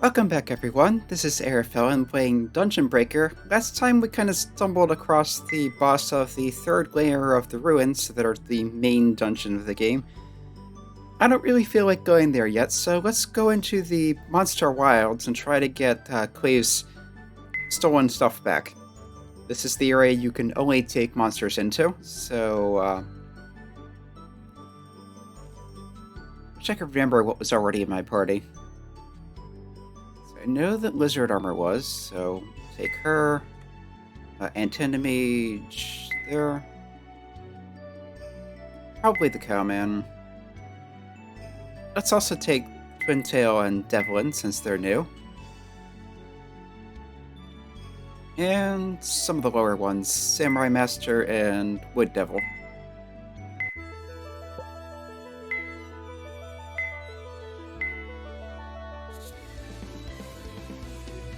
Welcome back everyone, this is Arafel playing Dungeon Breaker. Last time we kind of stumbled across the boss of the third layer of the ruins that are the main dungeon of the game. I don't really feel like going there yet, so let's go into the Monster Wilds and try to get Claíoph's stolen stuff back. This is the area you can only take monsters into, so wish I could remember what was already in my party. I know that lizard armor was, so take her. Antenna-mage there. Probably the cowman. Let's also take Twintail and Devlin since they're new. And some of the lower ones, Samurai Master and Wood Devil.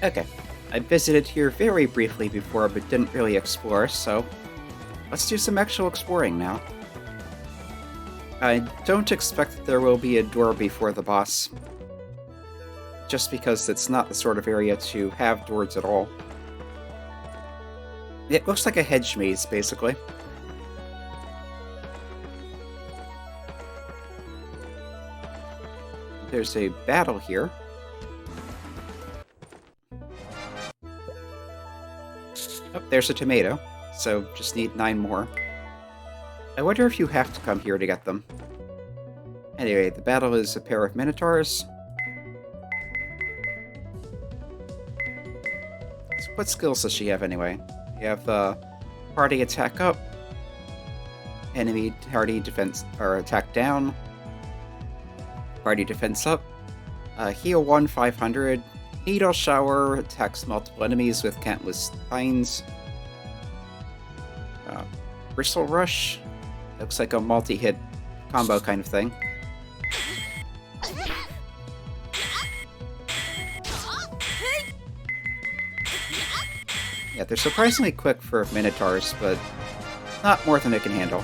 Okay, I visited here very briefly before, but didn't really explore, so let's do some actual exploring now. I don't expect that there will be a door before the boss, just because it's not the sort of area to have doors at all. It looks like a hedge maze, basically. There's a battle here. Oh, there's a tomato, so just need 9 more. I wonder if you have to come here to get them. Anyway, the battle is a pair of minotaurs. So what skills does she have anyway? You have party attack up, enemy party defense or attack down, party defense up, heal 1 500. Needle Shower attacks multiple enemies with countless spines. Bristle Rush looks like a multi-hit combo kind of thing. Yeah, they're surprisingly quick for Minotaurs, but not more than it can handle.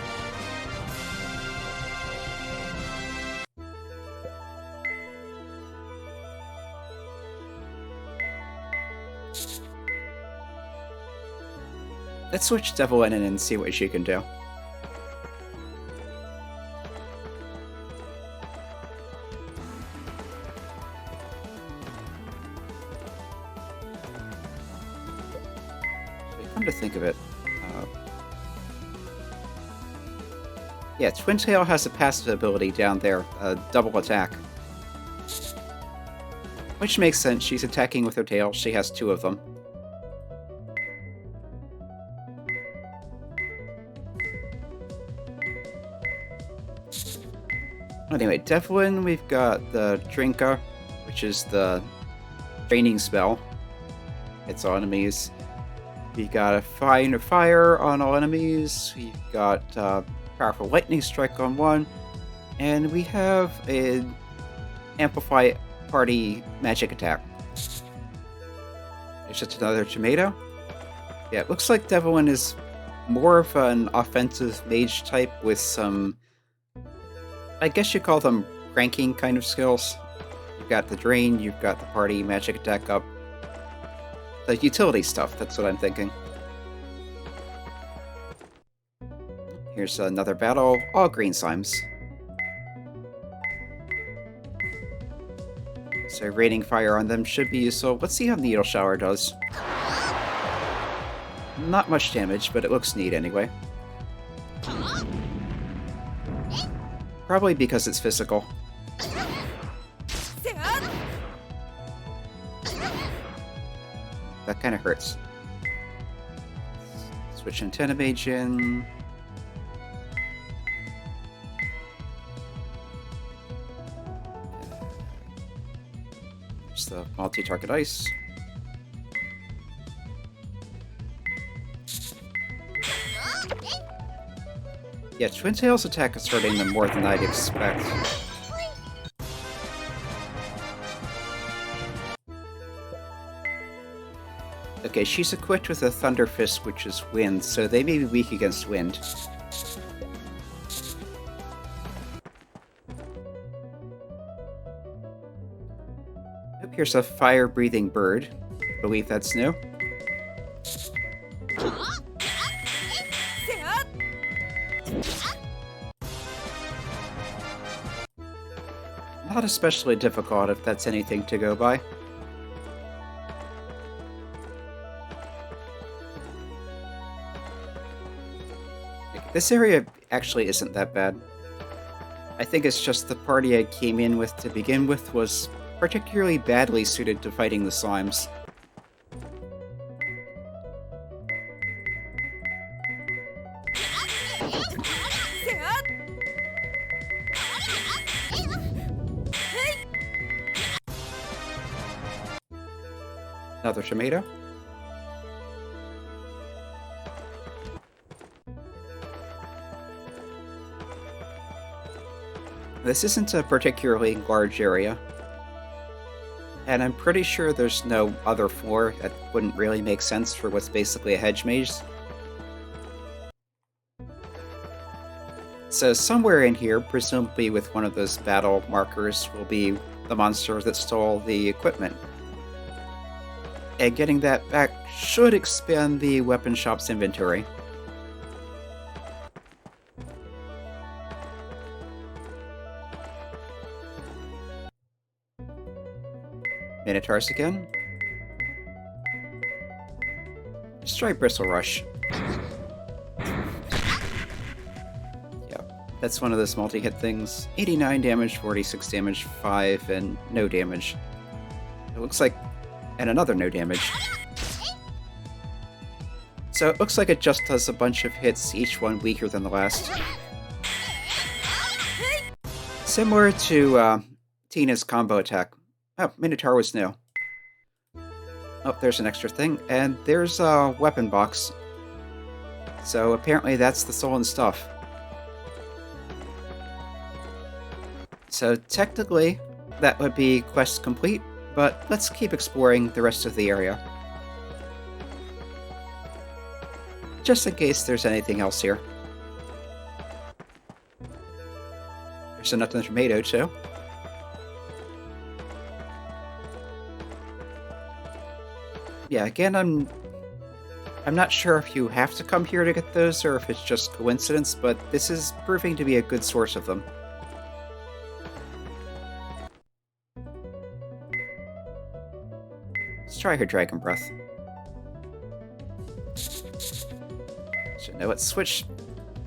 Let's switch Devlin in and see what she can do. Come to think of it, yeah, Twintail has a passive ability down there, double attack. Which makes sense, she's attacking with her tail, she has 2 of them. Anyway, Devlin, we've got the Drinka, which is the training spell. It's on enemies. We got a Fine Fire on all enemies. We've got Powerful Lightning Strike on one. And we have an Amplify Party Magic Attack. There's just another tomato. Yeah, it looks like Devlin is more of an offensive mage type with some, I guess you call them ranking kind of skills. You've got the drain, you've got the party magic attack up. The utility stuff, that's what I'm thinking. Here's another battle, all green slimes. So raining fire on them should be useful. Let's see how Needle Shower does. Not much damage, but it looks neat anyway. Probably because it's physical. That kind of hurts. Switch Antenna Mage in. There's the multi-target ice. Yeah, Twintail's attack is hurting them more than I'd expect. Okay, she's equipped with a Thunder Fist, which is wind, so they may be weak against wind. Oh, here's a fire-breathing bird. I believe that's new. Not especially difficult if that's anything to go by. This area actually isn't that bad. I think it's just the party I came in with to begin with was particularly badly suited to fighting the slimes. Another tomato. This isn't a particularly large area, and I'm pretty sure there's no other floor that wouldn't really make sense for what's basically a hedge maze. So somewhere in here, presumably with one of those battle markers, will be the monster that stole the equipment. And getting that back should expand the weapon shop's inventory. Minotaurs again. Let's try Bristle Rush. Yep, that's one of those multi-hit things. 89 damage, 46 damage, 5, and no damage. It looks like... and another no damage. So it looks like it just does a bunch of hits, each one weaker than the last. Similar to Tina's combo attack. Oh, Minotaur was new. Oh, there's an extra thing, and there's a weapon box. So apparently that's the stolen stuff. So technically, that would be quest complete, but let's keep exploring the rest of the area. Just in case there's anything else here. There's another tomato, too. Yeah, again, I'm not sure if you have to come here to get those or if it's just coincidence, but this is proving to be a good source of them. Let's try her Dragon Breath. So now let's switch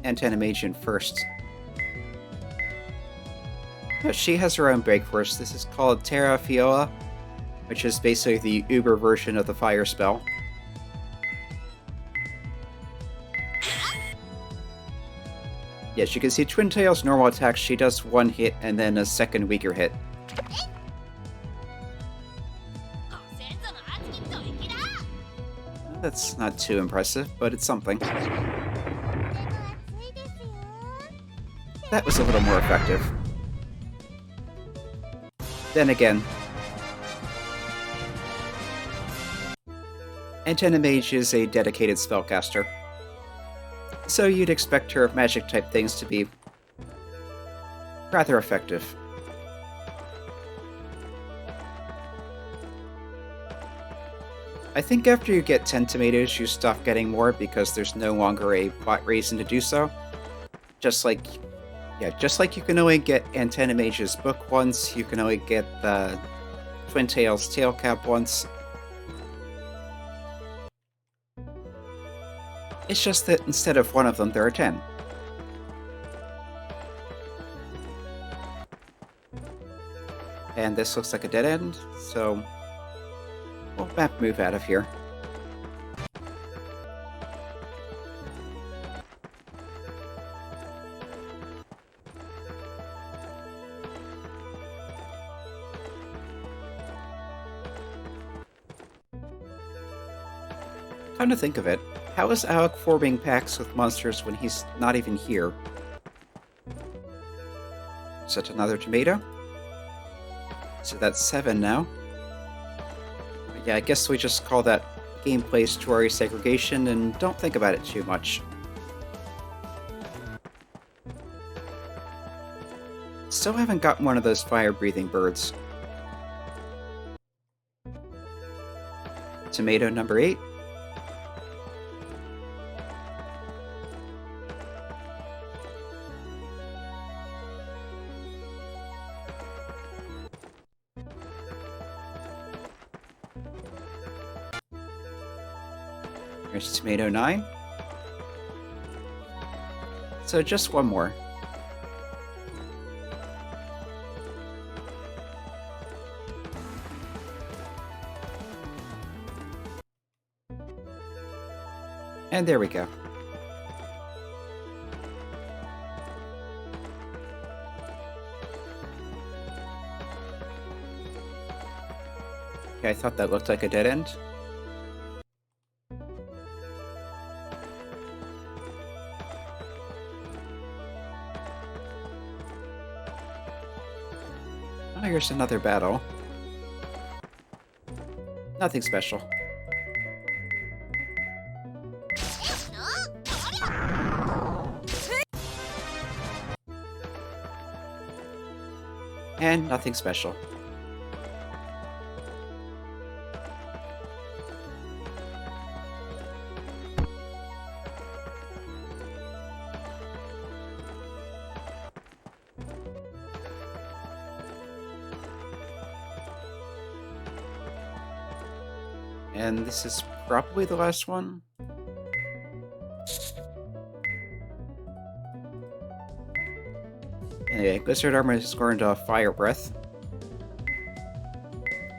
Antenna-Magian first. Oh, she has her own break force. This is called Terra Fiola, which is basically the Uber version of the fire spell. Yes, you can see Twin Tail's normal attack, she does one hit and then a second weaker hit. That's not too impressive, but it's something. That was a little more effective. Then again, Antenna Mage is a dedicated spellcaster, so you'd expect her magic-type things to be rather effective. I think after you get 10 tomatoes, you stop getting more because there's no longer a plot reason to do so. Just like you can only get Antenna Mage's book once, you can only get the Twin Tail's tail cap once. It's just that instead of one of them, there are 10. And this looks like a dead end, so we'll move out of here. Come to think of it, how is Alec forming pacts with monsters when he's not even here? Is that another tomato? So that's 7 now. But yeah, I guess we just call that gameplay story segregation and don't think about it too much. Still haven't gotten one of those fire-breathing birds. tomato number 8. Here's tomato 9. So just one more. And there we go. Okay, I thought that looked like a dead end. Oh, here's another battle. Nothing special. And nothing special. And this is probably the last one. Anyway, Blizzard Armor is going to Fire Breath.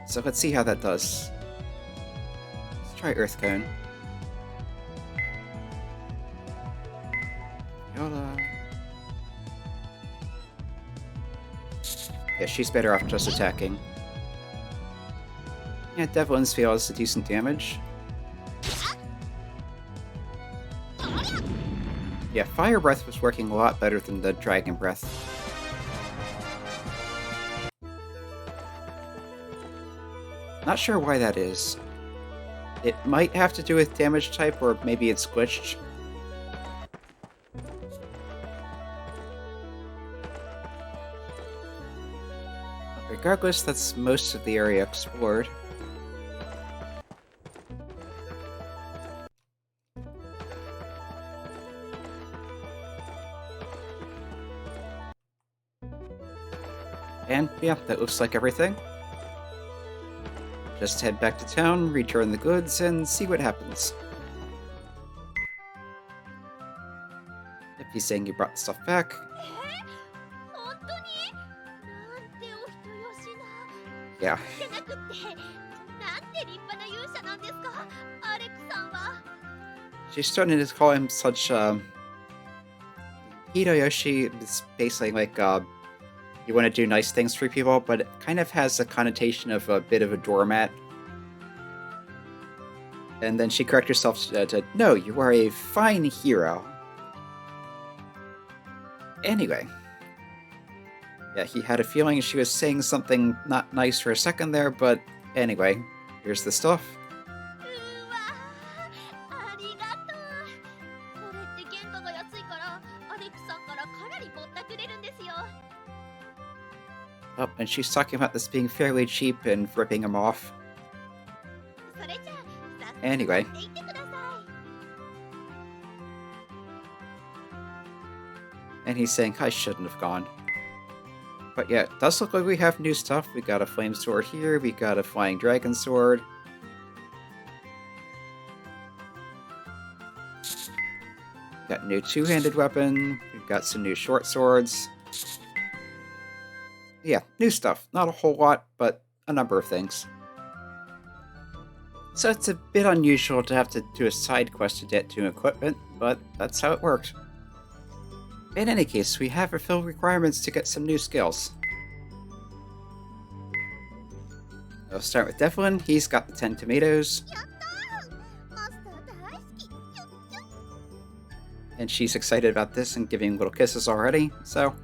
So let's see how that does. Let's try Earth Cone. Yola. Yeah, she's better off just attacking. Yeah, Devlin's Veil is a decent damage. Yeah, Fire Breath was working a lot better than the Dragon Breath. Not sure why that is. It might have to do with damage type, or maybe it's glitched. Regardless, that's most of the area explored. And yeah, that looks like everything. Just head back to town, return the goods, and see what happens. If he's saying you brought the stuff back. Yeah. She's starting to call him such, Hideyoshi is basically like, you want to do nice things for people, but it kind of has a connotation of a bit of a doormat. And then she corrects herself to, no, you are a fine hero. Anyway. Yeah, he had a feeling she was saying something not nice for a second there, but anyway, here's the stuff. Oh, and she's talking about this being fairly cheap and ripping him off. Anyway. And he's saying, I shouldn't have gone. But yeah, it does look like we have new stuff. We got a flame sword here, we got a flying dragon sword. Got a new two-handed weapon, we've got some new short swords. Yeah, new stuff. Not a whole lot, but a number of things. So it's a bit unusual to have to do a side quest to get to equipment, but that's how it works. In any case, we have fulfilled requirements to get some new skills. I'll start with Devlin. He's got the 10 tomatoes. And she's excited about this and giving little kisses already, so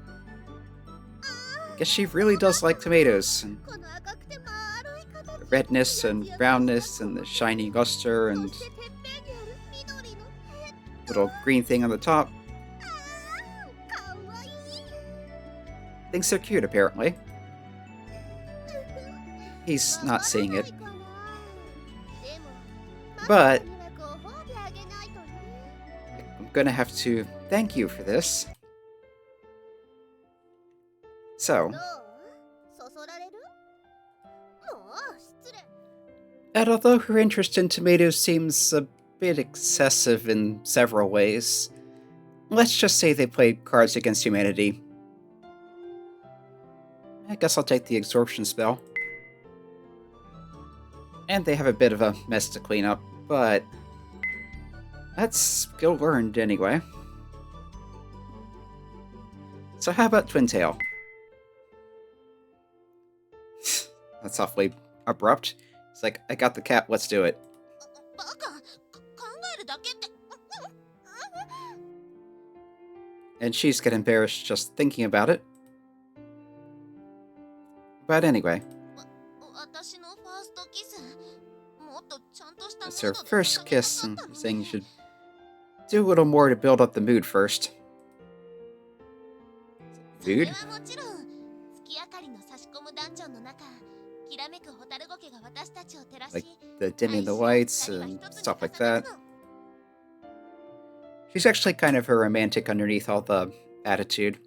I guess she really does like tomatoes. And the redness and brownness and the shiny luster and little green thing on the top. Thinks they're cute, apparently. He's not seeing it. But I'm gonna have to thank you for this. So, and although her interest in tomatoes seems a bit excessive in several ways, let's just say they played Cards Against Humanity. I guess I'll take the absorption spell. And they have a bit of a mess to clean up, but that's skill learned anyway. So how about Twin Tail? That's awfully abrupt. It's like, I got the cat, let's do it. And she's getting embarrassed just thinking about it. But anyway. It's her first kiss, and saying you should do a little more to build up the mood first. Food? Like the dimming the lights and stuff like that. She's actually kind of a romantic underneath all the attitude.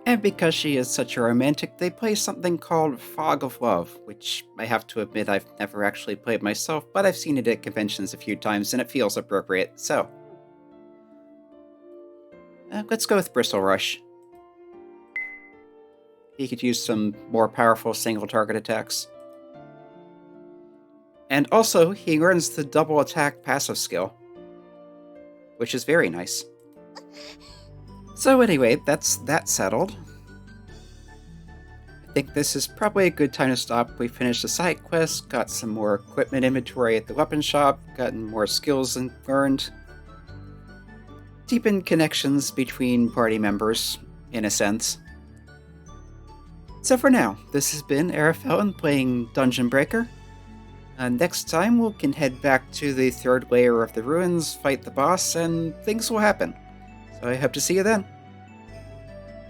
And because she is such a romantic, they play something called Fog of Love, which I have to admit I've never actually played myself, but I've seen it at conventions a few times and it feels appropriate, so. Let's go with Bristle Rush. He could use some more powerful single target attacks. And also, he learns the double attack passive skill, which is very nice. So anyway, that's that settled. I think this is probably a good time to stop. We finished the side quest, got some more equipment inventory at the weapon shop, gotten more skills learned. Deepened connections between party members, in a sense. So for now, this has been Arafellin playing Dungeon Breaker. Next time we can head back to the third layer of the ruins, fight the boss, and things will happen. So I hope to see you then.